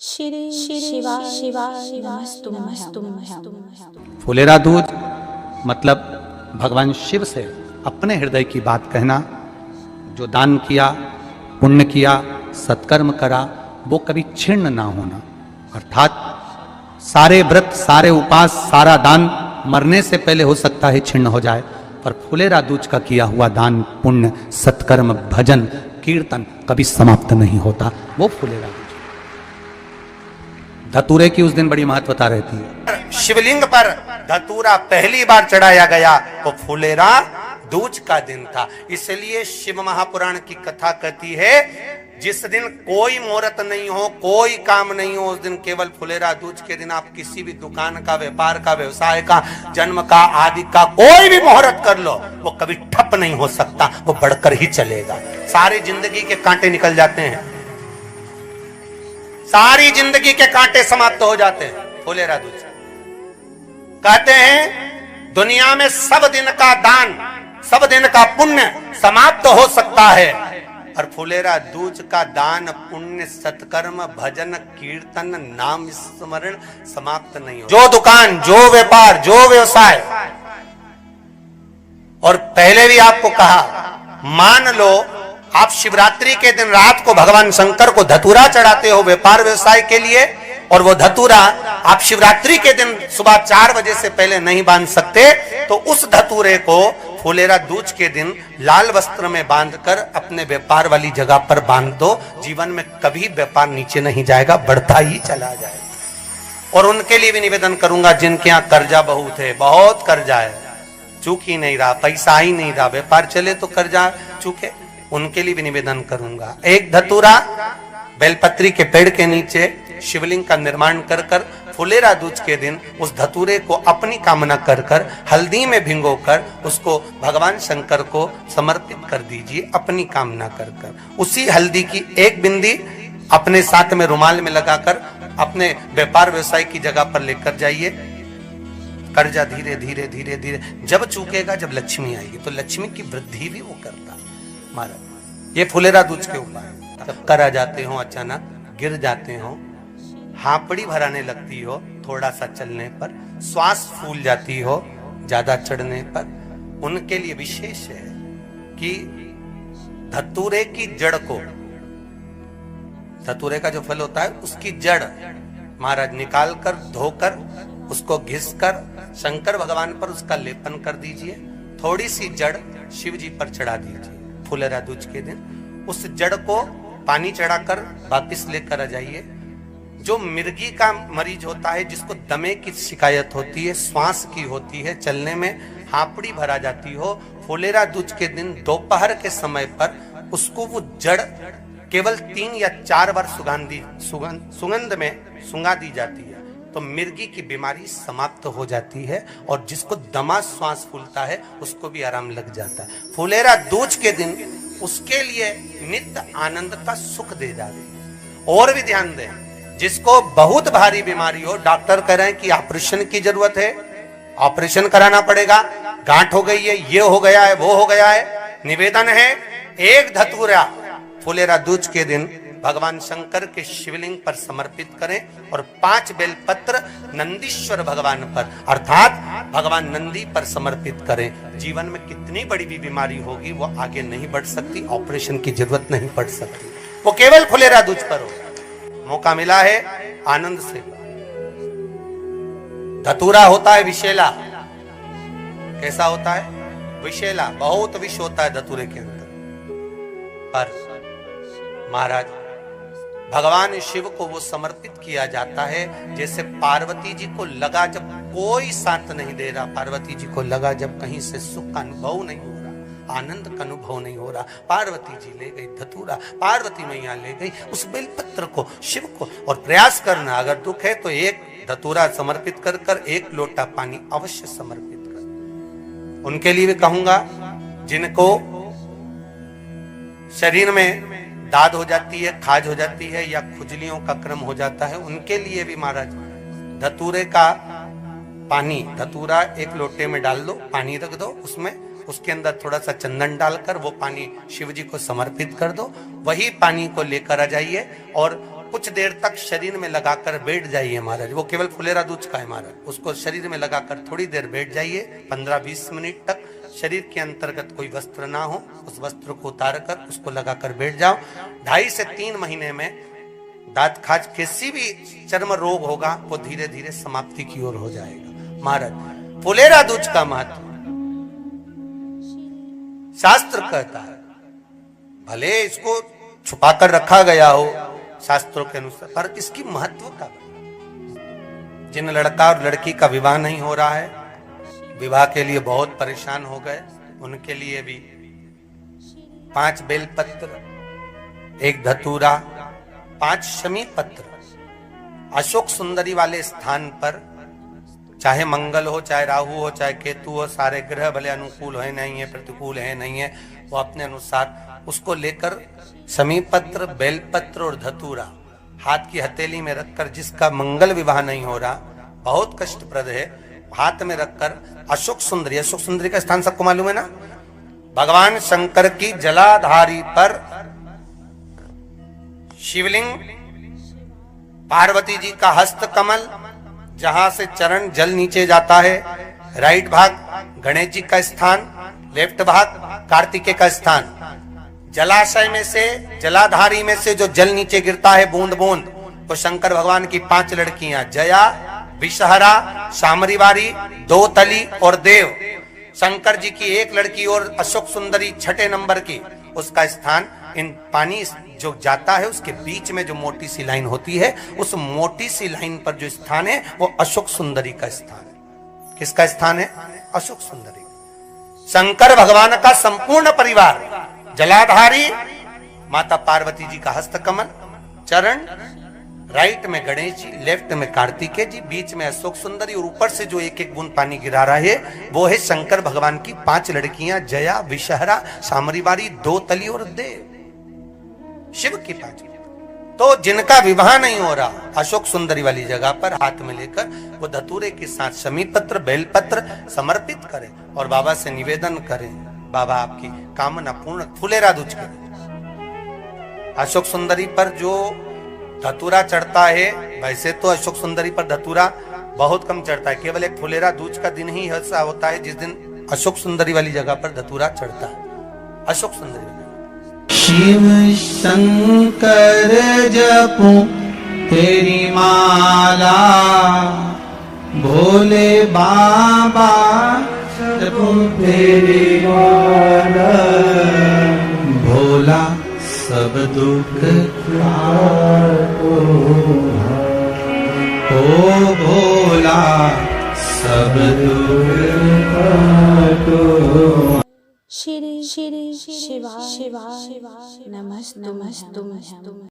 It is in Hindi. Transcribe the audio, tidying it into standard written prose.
श्री शिवाय नमस्तुभ्यं। फुलेरा दूध मतलब भगवान शिव से अपने हृदय की बात कहना। जो दान किया, पुण्य किया, सत्कर्म करा, वो कभी छिन्न ना होना। अर्थात सारे व्रत, सारे उपास, सारा दान मरने से पहले हो सकता है छिन्न हो जाए, पर फुलेरा दूज का किया हुआ दान, पुण्य, सत्कर्म, भजन, कीर्तन कभी समाप्त नहीं होता। वो फुलेरा दूज। धतूरे की उस दिन बड़ी महत्वता रहती है। शिवलिंग पर धतूरा पहली बार चढ़ाया गया तो फुलेरा दूज का दिन था। इसलिए शिव महापुराण की कथा कहती है, जिस दिन कोई मुहूर्त नहीं हो, कोई काम नहीं हो, उस दिन केवल फुलेरा दूज के दिन आप किसी भी दुकान का, व्यापार का, व्यवसाय का, जन्म का, आदि का कोई भी मुहूर्त कर लो, वो कभी ठप नहीं हो सकता, वो बढ़कर ही चलेगा। सारी जिंदगी के कांटे निकल जाते हैं, सारी जिंदगी के कांटे समाप्त हो जाते हैं फुलेरा दूज। कहते हैं दुनिया में सब दिन का दान, सब दिन का पुण्य समाप्त हो सकता है, और फुलेरा दूज का दान, पुण्य, सत्कर्म, भजन, कीर्तन, नाम स्मरण समाप्त नहीं हो। जो दुकान, जो व्यापार, जो व्यवसाय, और पहले भी आपको कहा, मान लो आप शिवरात्रि के दिन रात को भगवान शंकर को धतूरा चढ़ाते हो व्यापार व्यवसाय के लिए, और वो धतूरा आप शिवरात्रि के दिन सुबह 4 बजे से पहले नहीं बांध सकते, तो उस धतूरे को फुलेरा दूज के दिन लाल वस्त्र में बांधकर अपने व्यापार वाली जगह पर बांध दो। जीवन में कभी व्यापार नीचे नहीं जाएगा, बढ़ता ही चला जाएगा। और उनके लिए भी निवेदन करूंगा जिनके यहाँ कर्जा बहुत है, बहुत कर्जा है, चूक ही नहीं रहा, पैसा ही नहीं रहा, व्यापार चले तो कर्जा चूके, उनके लिए भी निवेदन करूंगा। एक धतूरा बेलपत्री के पेड़ के नीचे शिवलिंग का निर्माण कर कर फुलेरा दूज के दिन उस धतूरे को अपनी कामना कर कर हल्दी में भिंगोकर उसको भगवान शंकर को समर्पित कर दीजिए, अपनी कामना कर कर। उसी हल्दी की एक बिंदी अपने साथ में रुमाल में लगाकर अपने व्यापार व्यवसाय की जगह पर लेकर जाइए। कर्जा धीरे धीरे धीरे धीरे जब चूकेगा, जब लक्ष्मी आएगी, तो लक्ष्मी की वृद्धि भी वो करता महाराज। ये फुलेरा दूज के ऊपर जब कर आ जाते हो, अचानक गिर जाते हो, हापड़ी भराने लगती हो, थोड़ा सा चलने पर श्वास फूल जाती हो, ज्यादा चढ़ने पर, उनके लिए विशेष है कि धतूरे की जड़ को, धतूरे का जो फल होता है उसकी जड़ महाराज निकाल कर, धोकर, उसको घिस कर शंकर भगवान पर उसका लेपन कर दीजिए। थोड़ी सी जड़ शिव जी पर चढ़ा दीजिए फुलेरा दूज के दिन। उस जड़ को पानी चढ़ाकर वापिस लेकर आ जाइए। जो मिर्गी का मरीज होता है, जिसको दमे की शिकायत होती है, श्वास की होती है, चलने में हापड़ी भरा जाती हो, फुलेरा दूज के दिन दोपहर के समय पर उसको वो जड़ केवल 3 या 4 बार सुगंध में सुंगा दी जाती है, तो मिर्गी की बीमारी समाप्त हो जाती है, और जिसको दमा श्वास फूलता है उसको भी आराम लग जाता है। फुलेरा दूज के दिन उसके लिए नित्य आनंद का सुख दे जाते। और भी ध्यान दें, जिसको बहुत भारी बीमारी हो, डॉक्टर कह रहे हैं कि ऑपरेशन की जरूरत है, ऑपरेशन कराना पड़ेगा, गांठ हो गई है, ये हो गया है, वो हो गया है, निवेदन है एक धतूरा फुलेरा दूज के दिन भगवान शंकर के शिवलिंग पर समर्पित करें, और 5 बेलपत्र नंदीश्वर भगवान पर, अर्थात भगवान नंदी पर समर्पित करें। जीवन में कितनी बड़ी भी बीमारी होगी, वो आगे नहीं बढ़ सकती, ऑपरेशन की जरूरत नहीं पड़ सकती, वो केवल फुलेरा दूज पर हो। मौका मिला है, आनंद से। धतूरा होता है विषैला। कैसा होता है? विषैला। बहुत विष होता है धतूरे के अंदर। पर महाराज भगवान शिव को वो समर्पित किया जाता है, जैसे पार्वती जी को लगा, जब कोई साथ नहीं दे रहा, पार्वती जी को लगा जब कहीं से सुख का अनुभव नहीं हो रहा, आनंद का अनुभव नहीं हो रहा, पार्वती जी ले गई धतूरा, पार्वती मैया ले गई उस बेलपत्र को शिव को। और प्रयास करना, अगर दुख है तो एक धतूरा समर्पित कर कर 1 लोटा पानी अवश्य समर्पित कर। उनके लिए भी कहूंगा, जिनको शरीर में दाद हो जाती है, खाज हो जाती है, या खुजलियों का क्रम हो जाता है, उनके लिए भी महाराज धतूरे का पानी, धतूरा 1 लोटे में डाल दो, पानी रख दो, उसमें उसके अंदर थोड़ा सा चंदन डालकर वो पानी शिव जी को समर्पित कर दो। वही पानी को लेकर आ जाइए और कुछ देर तक शरीर में लगाकर बैठ जाइए महाराज। वो केवल फुलेरा दूध का है महाराज, उसको शरीर में लगाकर थोड़ी देर बैठ जाइए, 15-20 मिनट तक। शरीर के अंतर्गत कोई वस्त्र ना हो, उस वस्त्र को उतार कर उसको लगाकर बैठ जाओ। 2.5 से 3 महीने में दांत खाज किसी भी चर्म रोग होगा वो धीरे धीरे समाप्ति की ओर हो जाएगा महाराज। फुलेरा दूध का महत्व शास्त्र कहता है, भले इसको छुपा कर रखा गया हो शास्त्रों के अनुसार, पर इसकी महत्व का जिन लड़का और लड़की का विवाह नहीं हो रहा है, विवाह के लिए बहुत परेशान हो गए, उनके लिए भी 5 बेलपत्र, 1 धतूरा, 5 शमी पत्र अशोक सुंदरी वाले स्थान पर, चाहे मंगल हो, चाहे राहु हो, चाहे केतु हो, सारे ग्रह भले अनुकूल है नहीं है, प्रतिकूल है नहीं है, वो अपने अनुसार उसको लेकर शमी पत्र, बेलपत्र और धतूरा हाथ की हथेली में रखकर, जिसका मंगल विवाह नहीं हो रहा, बहुत कष्टप्रद है, हाथ में रखकर अशोक सुंदरी, अशोक सुंदरी का स्थान सबको मालूम है ना, भगवान शंकर की जलाधारी पर शिवलिंग, पार्वती जी का हस्त कमल, जहां से चरण जल नीचे जाता है, राइट भाग गणेश जी का स्थान, लेफ्ट भाग कार्तिकेय का स्थान। जलाशय में से, जलाधारी में से जो जल नीचे गिरता है बूंद बूंद, वो शंकर भगवान की 5 लड़कियां, जया, विषहरा, सामरीवारी, दो तली और देव। शंकर जी की 1 लड़की और अशोक सुंदरी 6ठे नंबर की, उसका स्थान, इन पानी जो जाता है उसके बीच में जो मोटी सी लाइन होती है, उस मोटी सी लाइन पर जो स्थान है वो अशोक सुंदरी का स्थान है। किसका स्थान है? अशोक सुंदरी। शंकर भगवान का संपूर्ण परिवार, जलाधारी माता पार्वती जी का हस्तकमल, चरण, राइट में गणेश जी, लेफ्ट में कार्तिकेय जी, बीच में अशोक सुंदरी, और ऊपर से जो 1-1 बूंद पानी गिरा रहा है वो है शंकर भगवान की 5 लड़कियां, जया, विषहरा, सामरीवारी, दो तली और देव। शिव की 5। तो जिनका विवाह नहीं हो रहा, अशोक सुंदरी वाली जगह पर हाथ में लेकर वो धतूरे के साथ शमी पत्र, बेलपत्र समर्पित करें और बाबा से निवेदन करें, बाबा आपकी कामना पूर्ण, फुलेरा दूज करें। अशोक सुंदरी पर जो धतूरा चढ़ता है, वैसे तो अशोक सुंदरी पर धतूरा बहुत कम चढ़ता है, केवल एक फुलेरा दूज का दिन ही ऐसा होता है जिस दिन अशोक सुंदरी वाली जगह पर धतूरा चढ़ता है। अशोक सुंदरी शिव शंकर जपो तेरी माला, भोले बाबा जपो तेरी माला, भोला सब दुख काटो, ओ भोला सब दुख काटो। श्री शिवा नमस्तुभ्यं।